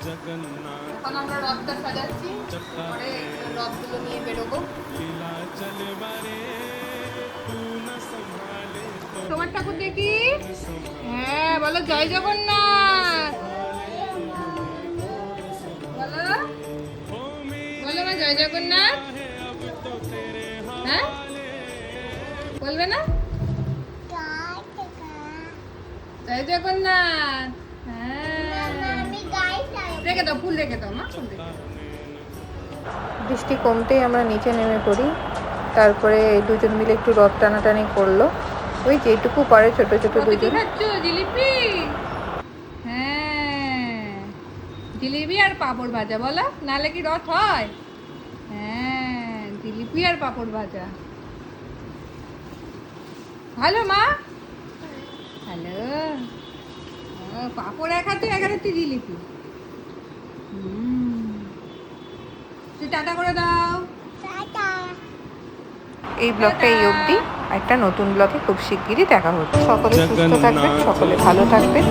এখন আমরা রথটা সাজাচ্ছি, পরে রথগুলো নিয়ে বেরোবো। তোমার ঠাকুর দেখি, হ্যাঁ বলো জয় জগন্নাথ, বলো বলো মা জয় জগন্নাথ। হ্যাঁ বলবে না জয় জগন্নাথ? হ্যাঁ রেখে দাও, ফুল রেখে দাও মা, ফুল রেখে দাও। বৃষ্টি কমতেই আমরা নিচে নেমে পড়ি। তারপরে দুজন মিলে একটু রথ টানাটানি করলো, ওই যেটুকু পারে ছোট ছোট দুজন। জিলিপি, হ্যাঁ জিলিপি আর পাঁপড় ভাজা, বলো নালে কি রথ হয়? হ্যাঁ জিলিপি আর পাঁপড় ভাজা, ভালো মা, হ্যালো। পাঁপড় এক হাতে, এক হাতে জিলিপি। তুই টাটা করে দাও। এই ব্লগটা এই অবধি, একটা নতুন ব্লগে খুব শিগগিরই দেখা হচ্ছে। সকলে সুস্থ থাকবেন, সকলে ভালো থাকবেন।